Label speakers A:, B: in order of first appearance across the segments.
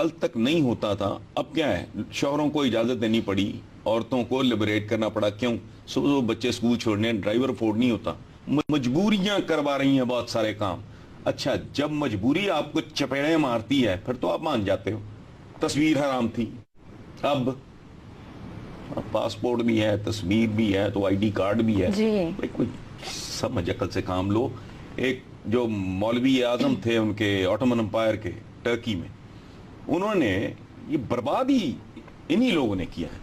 A: کل تک نہیں ہوتا تھا اب کیا ہے, شوہروں کو اجازت دینی پڑی, عورتوں کو لبریٹ کرنا پڑا. کیوں؟ صبح بچے اسکول چھوڑنے, ڈرائیور افورڈ نہیں ہوتا, مجبوریاں کروا رہی ہیں بہت سارے کام. اچھا جب مجبوری آپ کو چپیڑیں مارتی ہے پھر تو آپ مان جاتے ہو. تصویر حرام تھی, اب پاسپورٹ بھی ہے, تصویر بھی ہے, تو آئی ڈی کارڈ بھی ہے. کوئی سمجھ عقل سے کام لو. ایک جو مولوی اعظم تھے ان کے آٹومن امپائر کے ٹرکی میں, انہوں نے یہ بربادی انہی لوگوں نے کیا ہے.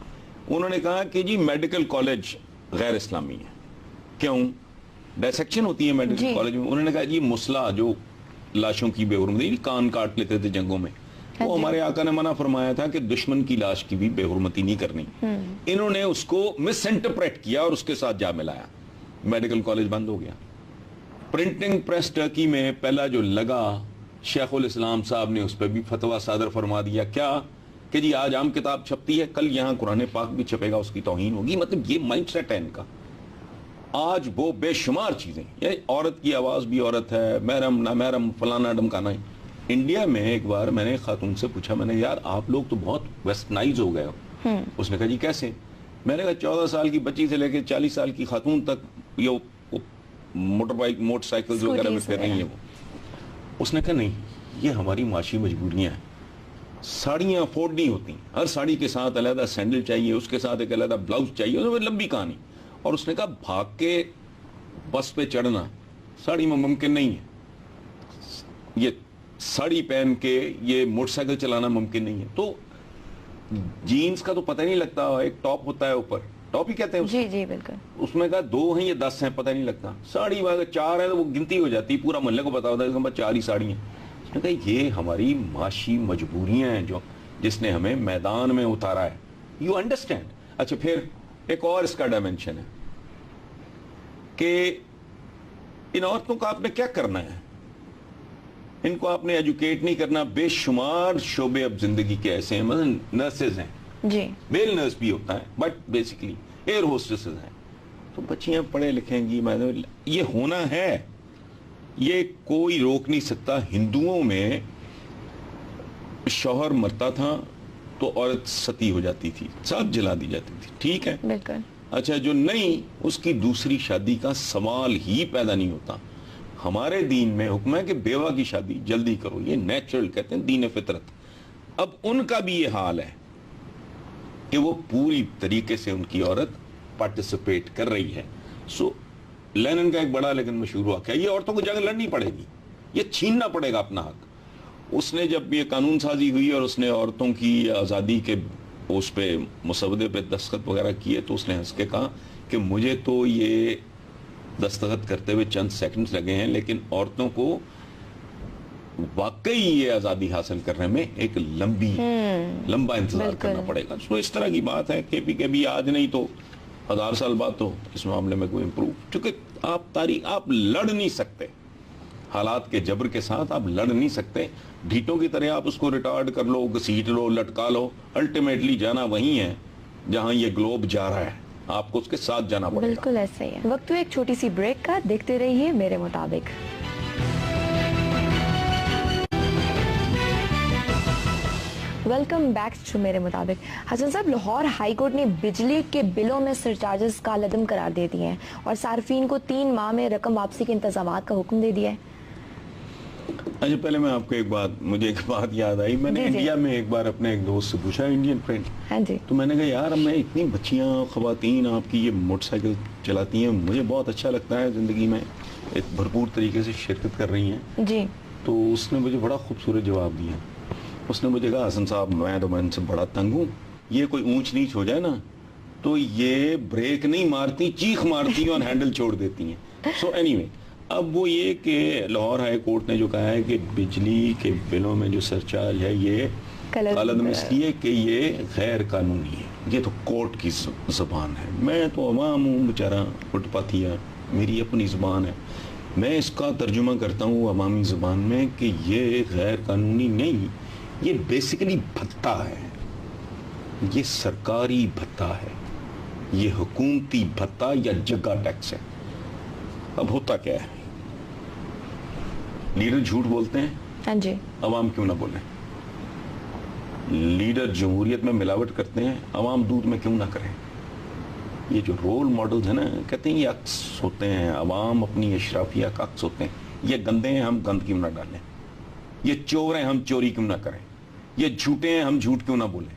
A: انہوں نے کہا کہ جی میڈیکل کالج غیر اسلامی ہے. کیوں؟ ڈائسیکشن ہوتی ہے میڈیکل کالج میں. انہوں نے کہا جی مسلح جو لاشوں کی بے حرمتی, کان کاٹ لیتے تھے جنگوں میں, وہ ہمارے آقا نے منع فرمایا تھا کہ دشمن کی لاش کی بھی بے حرمتی نہیں کرنی. انہوں نے اس کو مس انٹرپریٹ کیا اور اس کے ساتھ جا ملایا, میڈیکل کالج بند ہو گیا. پرنٹنگ پریس ٹرکی میں پہلا جو لگا, شیخ الاسلام صاحب نے اس پہ بھی فتویٰ صادر فرما دیا. کیا کہ جی آج عام کتاب چھپتی ہے, کل یہاں قرآن پاک بھی چھپے گا, اس کی توہین ہوگی. مطلب یہ مائنڈ سیٹ ہے ان کا. آج وہ بے شمار چیزیں, عورت کی آواز بھی عورت ہے, محرم نہ محرم, فلانا ڈمکانا ہے. انڈیا میں ایک بار میں نے خاتون سے پوچھا, میں نے یار آپ لوگ تو بہت ویسٹرنائز ہو گئے ہو. اس نے کہا جی کیسے؟ میں نے کہا 14 سال کی بچی سے لے کے 40 سال کی خاتون تک یہ موٹر سائیکل وغیرہ میں پھر رہی ہیں وہ. اس نے کہا نہیں, یہ ہماری معاشی مجبوریاں ہیں. ساڑیاں افورڈ نہیں ہوتی, ہر ساڑی کے ساتھ علیحدہ سینڈل چاہیے, اس کے ساتھ ایک علیحدہ بلاؤز چاہیے, اس میں لمبی کہانی. اور اس نے کہا بھاگ کے بس پہ چڑھنا ساڑی میں ممکن نہیں ہے, یہ ساڑی پہن کے یہ موٹر سائیکل چلانا ممکن نہیں ہے. تو جینز کا تو پتہ نہیں لگتا, ایک ٹاپ ہوتا ہے اوپر, ٹاپ ہی کہتے ہیں اس
B: جی جی بالکل.
A: اس میں کہا 2 ہیں یا 10 ہیں پتہ نہیں لگتا. ساڑی اگر 4 ہے تو وہ گنتی ہو جاتی, پورا محلے کو پتا ہوتا ہے اس کے 4 ہی ساڑی ہیں. اس نے کہا یہ ہماری معاشی مجبوریاں ہیں جو جس نے ہمیں میدان میں اتارا ہے. You understand. اچھا پھر ایک اور اس کا ڈائمنشن ہے کہ ان عورتوں کا آپ نے کیا کرنا ہے, ان کو آپ نے ایجوکیٹ نہیں کرنا. بے شمار شعبے اب زندگی کے ایسے ہیں, مثلا نرسز ہیں,
B: جی
A: میل نرس بھی ہوتا ہے, بٹ بیسیکلی ایئر ہوسٹسز ہیں. تو بچیاں پڑھے لکھیں گی, یہ ہونا ہے, یہ کوئی روک نہیں سکتا. ہندوؤں میں شوہر مرتا تھا تو عورت ستی ہو جاتی تھی, ساتھ جلا دی جاتی تھی, ٹھیک ہے
B: بالکل.
A: اچھا جو نہیں, اس کی دوسری شادی کا سوال ہی پیدا نہیں ہوتا. ہمارے دین میں حکم ہے کہ بیوہ کی شادی جلدی کرو, یہ نیچرل کہتے ہیں, دین فطرت. اب ان کا بھی یہ حال ہے کہ وہ پوری طریقے سے ان کی عورت پارٹیسپیٹ کر رہی ہے. سو لینن کا ایک بڑا لیکن مشہور واقعہ, یہ عورتوں کو جنگ لڑنی پڑے گی, یہ چھیننا پڑے گا اپنا حق. اس نے جب یہ قانون سازی ہوئی اور اس نے عورتوں کی آزادی کے اس پہ مسودے پہ دستخط وغیرہ کیے, تو اس نے ہنس کے کہا کہ مجھے تو یہ دستخط کرتے ہوئے چند سیکنڈز لگے ہیں, لیکن عورتوں کو واقعی یہ آزادی حاصل کرنے میں ایک لمبا انتظار کرنا پڑے گا. تو اس طرح کی بات ہے کہ بھی آج نہیں تو 1000 سال بعد تو اس معاملے میں کوئی امپروو, چونکہ آپ لڑ نہیں سکتے حالات کے جبر کے ساتھ, آپ لڑ نہیں سکتے. ڈھیٹوں کی طرح آپ اس کو ریٹارڈ کر لو, گھسیٹ لو, لٹکا لو, الٹیمیٹلی جانا وہیں ہے جہاں یہ گلوب جا رہا ہے, آپ کو اس کے ساتھ جانا پڑے گا.
B: بالکل ایسا ہی ہے. وقت ایک چھوٹی سی بریک کا, دیکھتے رہیے میرے مطابق. ویلکم بیک ٹو میرے مطابق. حسن صاحب, لاہور ہائی کورٹ نے بجلی کے بلوں میں سرچارجز کا عدم قرار دے دیے ہیں اور صارفین کو 3 ماہ میں رقم واپسی کے انتظامات کا حکم دے دیا ہے.
A: اچھا پہلے میں آپ کو مجھے ایک بات یاد آئی. میں نے انڈیا میں ایک بار اپنے ایک دوست سے پوچھا, انڈین فرینڈ,
B: ہاں جی,
A: تو میں نے کہا یار میں اتنی بچیاں خواتین آپ کی یہ موٹر سائیکل چلاتی ہیں, مجھے بہت اچھا لگتا ہے, زندگی میں ایک بھرپور طریقے سے شرکت کر رہی ہیں
B: جی.
A: تو اس نے مجھے بڑا خوبصورت جواب دیا. اس نے مجھے کہا حسن صاحب میں ان سے بڑا تنگ ہوں, یہ کوئی اونچ نیچ ہو جائے نا تو یہ بریک نہیں مارتی, چیخ مارتی ہیں اور ہینڈل چھوڑ دیتی ہیں. سو اینی وے, اب وہ یہ کہ لاہور ہائی کورٹ نے جو کہا ہے کہ بجلی کے بلوں میں جو سرچارج ہے یہ غلط میں اس لیے کہ یہ غیر قانونی ہے. یہ تو کورٹ کی زبان ہے, میں تو عوام ہوں بیچارہ, فٹ پاتھیا, میری اپنی زبان ہے, میں اس کا ترجمہ کرتا ہوں عوامی زبان میں کہ یہ غیر قانونی نہیں, یہ بیسیکلی بھتہ ہے, یہ سرکاری بھتہ ہے, یہ حکومتی بھتہ یا جگہ ٹیکس ہے. اب ہوتا کیا ہے, لیڈر جھوٹ بولتے ہیں,
B: ہاں جی,
A: عوام کیوں نہ بولیں. لیڈر جمہوریت میں ملاوٹ کرتے ہیں، عوام دودھ میں کیوں نہ کریں؟ یہ جو رول ماڈلز ہیں نا، کہتے ہیں یہ عکس ہوتے ہیں، عوام اپنی اشرافیہ کا عکس ہوتے ہیں. یہ گندے ہیں، ہم گند کیوں نہ ڈالیں؟ یہ چور ہیں، ہم چوری کیوں نہ کریں؟ یہ جھوٹے ہیں، ہم جھوٹ کیوں نہ بولیں؟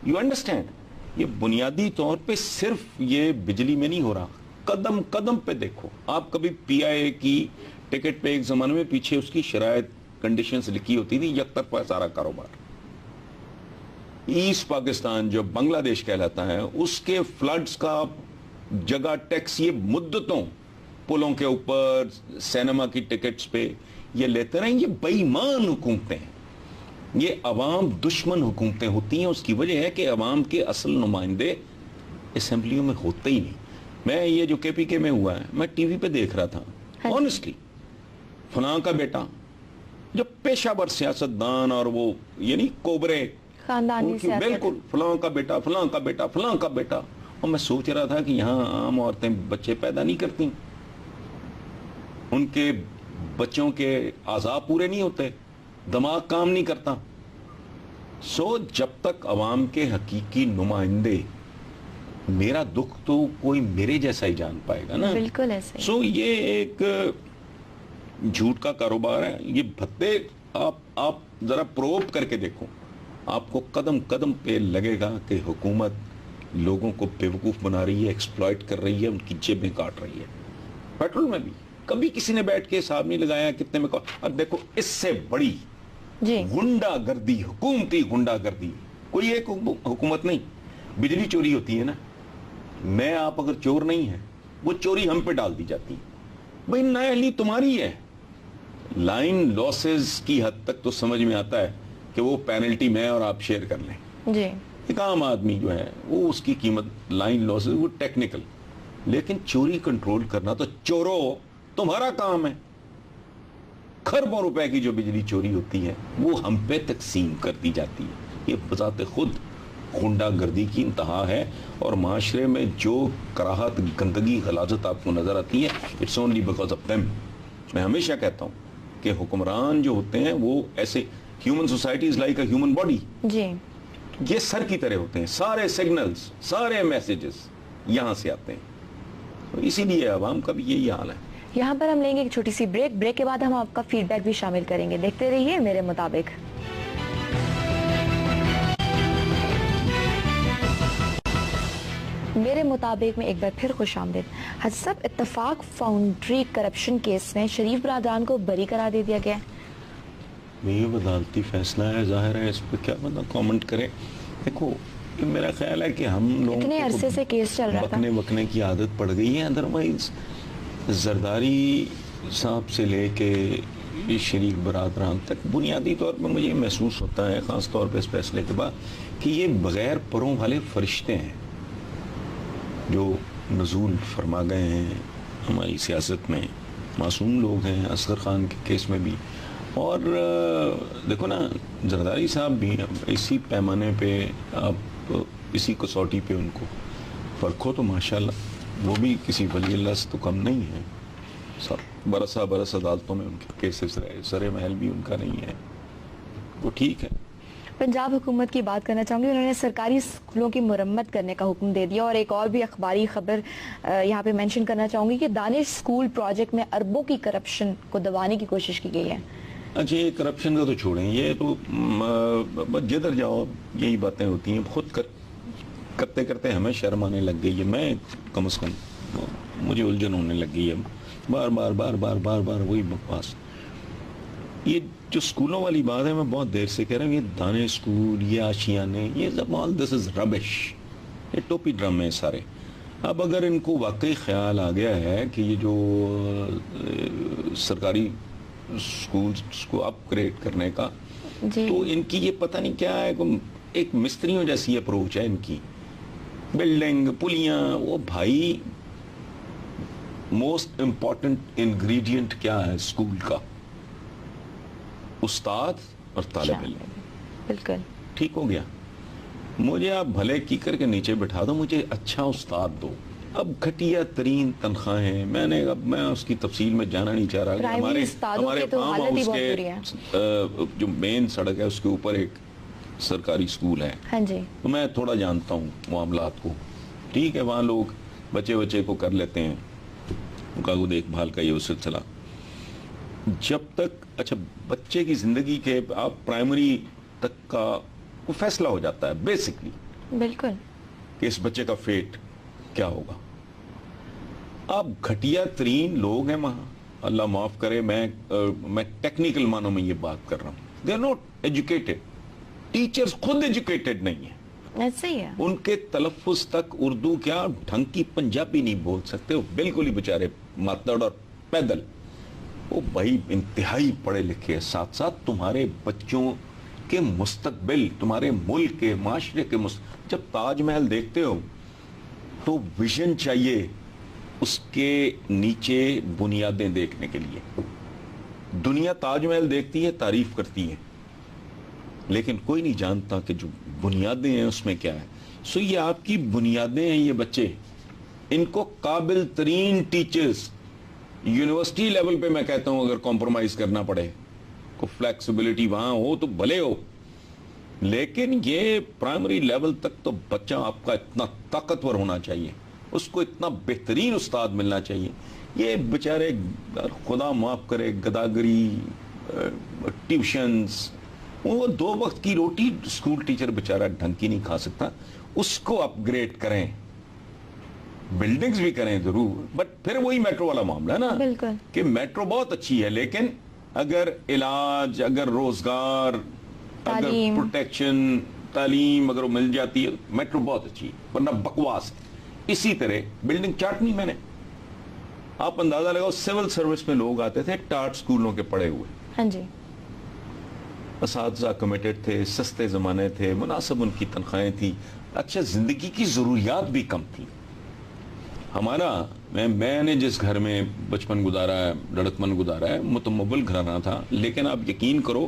A: You understand? یہ بنیادی طور پہ صرف یہ بجلی میں نہیں ہو رہا، قدم قدم پہ دیکھو. آپ کبھی پی آئی اے کی ٹکٹ پہ ایک زمانے میں پیچھے اس کی شرائط کنڈیشنز لکھی ہوتی تھی، یک طرفہ سارا کاروبار. ایسٹ پاکستان جو بنگلہ دیش کہلاتا ہے، اس کے فلڈز کا جگہ ٹیکس یہ مدتوں پلوں کے اوپر، سینما کی ٹکٹس پہ یہ لیتے رہیں. یہ بے ایمان حکومتیں ہیں، یہ عوام دشمن حکومتیں ہوتی ہیں. اس کی وجہ ہے کہ عوام کے اصل نمائندے اسمبلیوں میں ہوتے ہی نہیں. میں یہ جو کے پی کے میں ہوا ہے، میں ٹی وی پہ دیکھ رہا تھا، آنیسٹلی فلاں کا بیٹا جو پیشہ ور سیاستدان اور وہ یعنی کوبرے
B: خاندانی سیاست،
A: بالکل فلاں کا بیٹا فلاں کا بیٹا فلاں کا بیٹا. اور میں سوچ رہا تھا کہ یہاں عام عورتیں بچے پیدا نہیں کرتی، ان کے بچوں کے اعضاء پورے نہیں ہوتے، دماغ کام نہیں کرتا. سو جب تک عوام کے حقیقی نمائندے، میرا دکھ تو کوئی میرے جیسا ہی جان پائے گا نا.
B: بالکل ایسے.
A: سو یہ ایک جھوٹ کا کاروبار ہے. یہ بھتے آپ ذرا پروب کر کے دیکھو، آپ کو قدم قدم پہ لگے گا کہ حکومت لوگوں کو بیوقوف بنا رہی ہے، ایکسپلائٹ کر رہی ہے، ان کی جیبیں کاٹ رہی ہے. پیٹرول میں بھی کبھی کسی نے بیٹھ کے حساب نہیں لگایا کتنے میں. اب دیکھو اس سے بڑی غنڈہ گردی، حکومتی غنڈہ گردی کوئی ایک حکومت نہیں. بجلی چوری ہوتی ہے نا، میں آپ اگر چور نہیں ہیں، وہ چوری ہم پہ ڈال دی جاتی ہے. بھئی نااہلی تمہاری ہے. لائن لاسز کی حد تک تو سمجھ میں آتا ہے کہ وہ پینلٹی میں اور آپ شیئر کر لیں.
B: جی
A: ایک عام آدمی جو ہے وہ اس کی قیمت لائن لاسز وہ ٹیکنیکل، لیکن چوری کنٹرول کرنا تو چورو تمہارا کام ہے. کھربوں روپے کی جو بجلی چوری ہوتی ہے وہ ہم پہ تقسیم کر دی جاتی ہے. یہ بذات خود غنڈہ گردی کی انتہا ہے. اور معاشرے میں جو کراہت، گندگی، غلاظت آپ کو نظر آتی ہے، it's only because of them. میں ہمیشہ کہتا ہوں کہ حکمران جو ہوتے ہیں وہ ایسے، human society is like a human body.
B: جی
A: یہ سر کی طرح ہوتے ہیں. سارے سگنلز، سارے میسیجز یہاں سے آتے ہیں. اسی لیے عوام کا بھی یہی حال ہے.
B: یہاں پر ہم لیں گے ایک چھوٹی سی بریک کے بعد ہم آپ کا فیڈ بیک بھی شامل کریں گے. دیکھتے رہیے میرے مطابق. میرے مطابق میں ایک بار پھر خوش آمدید. حضرت صاحب، اتفاق فاؤنڈری کرپشن کیس میں شریف برادران کو بری قرار دے دیا گیا ہے.
A: یہ عدالتی فیصلہ ہے، ظاہر ہے اس پہ کیا بندہ کامنٹ کرے. دیکھو میرا خیال ہے کہ ہم لوگوں
B: اتنے عرصے سے کیس چل رہا تھا،
A: بکنے کی عادت پڑ گئی ہے. ادروائز زرداری صاحب سے لے کے شریف برادران تک بنیادی طور پہ مجھے محسوس ہوتا ہے، خاص طور پہ اس فیصلے کے بعد، کہ یہ بغیر پروں والے فرشتے ہیں جو نزول فرما گئے ہیں ہماری سیاست میں. معصوم لوگ ہیں، اصغر خان کے کیس میں بھی. اور دیکھو نا، زرداری صاحب بھی اسی پیمانے پہ، آپ اسی کسوٹی پہ ان کو پرکھو تو ماشاءاللہ وہ بھی کسی ولی اللہ سے تو کم نہیں ہے. سب برس عدالتوں میں ان کے کیسز رہے، سر محل بھی ان کا نہیں ہے. وہ ٹھیک ہے.
B: پنجاب حکومت کی بات کرنا چاہوں گی. انہوں نے سرکاری اسکولوں کی مرمت کرنے کا حکم دے دیا. اور ایک اور بھی اخباری خبر یہاں پہ مینشن کرنا چاہوں گی کہ دانش اسکول پروجیکٹ میں اربوں کی کرپشن کو دبانے کی کوشش کی گئی ہے.
A: اچھا، یہ کرپشن کا تو چھوڑیں، یہ تو جدھر جاؤ یہی باتیں ہوتی ہیں. خود کرتے کرتے ہمیں شرم آنے لگ گئی ہے. میں کم از کم مجھے الجھن ہونے لگ گئی ہے. بار بار بار بار بار بار وہی بکواس. یہ جو اسکولوں والی بات ہے، میں بہت دیر سے کہہ رہا ہوں، یہ دانے اسکول، یہ آشیانے، یہ all this is rubbish. یہ ٹوپی ڈرام ہیں سارے. اب اگر ان کو واقعی خیال آ گیا ہے کہ یہ جو سرکاری اسکولس کو اپ گریڈ کرنے کا، تو ان کی یہ پتہ نہیں کیا ہے، ایک مستریوں جیسی اپروچ ہے ان کی. بلڈنگ، پلیاں، وہ بھائی موسٹ امپورٹنٹ انگریڈینٹ کیا ہے اسکول کا؟ استاد اور طالب علم.
B: بالکل
A: ٹھیک ہو گیا. مجھے آپ بھلے کی کر کے نیچے بٹھا دو، مجھے اچھا استاد دو. اب گھٹیا ترین تنخواہیں، میں اس کی تفصیل میں جانا نہیں چاہ رہا. ہمارے فارم ہاؤس کے جو مین سڑک ہے اس کے اوپر ایک سرکاری اسکول ہیں,
B: ہاں جی,
A: تو میں تھوڑا جانتا ہوں معاملات کو. ٹھیک ہے, وہاں لوگ بچے کو کر لیتے ہیں, ان کا دیکھ بھال کا یہ سلسلہ. جب تک اچھا بچے کی زندگی کے آپ پرائمری تک کا وہ فیصلہ ہو جاتا ہے بیسکلی,
B: بالکل,
A: کہ اس بچے کا فیٹ کیا ہوگا. آپ گھٹیا ترین لوگ ہیں وہاں, اللہ معاف کرے, میں ٹیکنیکل معنوں میں یہ بات کر رہا ہوں. They are not educated, teachers خود ایجوکیٹڈ نہیں ہیں,
B: ایسے ہی ہے,
A: ان کے تلفظ تک اردو کیا ڈھنگ کی پنجابی نہیں بول سکتے, وہ بالکل ہی بےچارے ماتڑ اور پیدل. وہ بھائی انتہائی پڑھے لکھے, ساتھ ساتھ تمہارے بچوں کے مستقبل, تمہارے ملک کے معاشرے کے جب تاج محل دیکھتے ہو تو ویژن چاہیے اس کے نیچے بنیادیں دیکھنے کے لیے. دنیا تاج محل دیکھتی ہے, تعریف کرتی ہے, لیکن کوئی نہیں جانتا کہ جو بنیادیں ہیں اس میں کیا ہے. سو یہ آپ کی بنیادیں ہیں, یہ بچے, ان کو قابل ترین ٹیچرز یونیورسٹی لیول پہ میں کہتا ہوں اگر کمپرومائز کرنا پڑے, کو فلیکسیبلٹی وہاں ہو تو بھلے ہو, لیکن یہ پرائمری لیول تک تو بچہ آپ کا اتنا طاقتور ہونا چاہیے, اس کو اتنا بہترین استاد ملنا چاہیے. یہ بیچارے خدا معاف کرے گداگری, ٹیوشنز, وہ 2 وقت کی روٹی اسکول ٹیچر بیچارہ ڈھنگ کی نہیں کھا سکتا. اس کو اپ گریڈ کریں, بلڈنگز بھی کریں ضرور, بٹ پھر وہی میٹرو والا معاملہ ہے نا,
B: بالکل,
A: کہ میٹرو بہت اچھی ہے, لیکن اگر علاج, اگر روزگار, اگر پروٹیکشن, تعلیم اگر وہ مل جاتی ہے, میٹرو بہت اچھی ہے, ورنہ بکواس ہے. اسی طرح بلڈنگ چارٹ نہیں, میں نے آپ اندازہ لگاؤ سول سروس میں لوگ آتے تھے ٹاٹ سکولوں کے پڑھے ہوئے,
B: ہاں جی,
A: اساتذہ کمیٹڈ تھے, سستے زمانے تھے, مناسب ان کی تنخواہیں تھی, اچھا زندگی کی ضروریات بھی کم تھی. ہمارا میں نے جس گھر میں بچپن گزارا ہے, لڑک من گزارا ہے, متمول گھرانہ تھا, لیکن آپ یقین کرو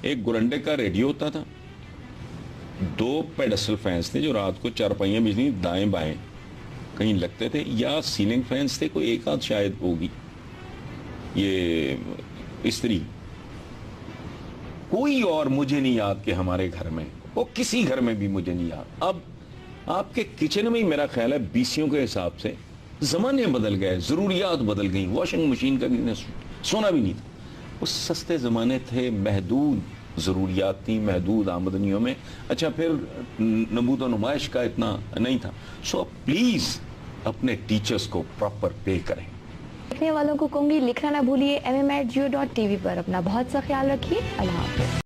A: ایک گورنڈے کا ریڈیو ہوتا تھا, 2 پیڈسٹل فینس تھے جو رات کو 4 پہیاں بجلی دائیں بائیں کہیں لگتے تھے, یا سیلنگ فینس تھے, کوئی ایک آدھ شاید ہوگی یہ استری, کوئی اور مجھے نہیں یاد کہ ہمارے گھر میں, وہ کسی گھر میں بھی مجھے نہیں یاد. اب آپ کے کچن میں ہی میرا خیال ہے بیسیوں کے حساب سے زمانے بدل گئے, ضروریات بدل گئیں, واشنگ مشین کا سونا بھی نہیں تھا. وہ سستے زمانے تھے, محدود ضروریات تھیں, محدود آمدنیوں میں. اچھا پھر نبوت و نمائش کا اتنا نہیں تھا. سو پلیز اپنے ٹیچرز کو پراپر پے کریں.
B: دیکھنے والوں کو کہوں گی لکھنا نہ بھولیے MM@geo.tv پر. اپنا بہت سا خیال رکھیے. اللہ حافظ.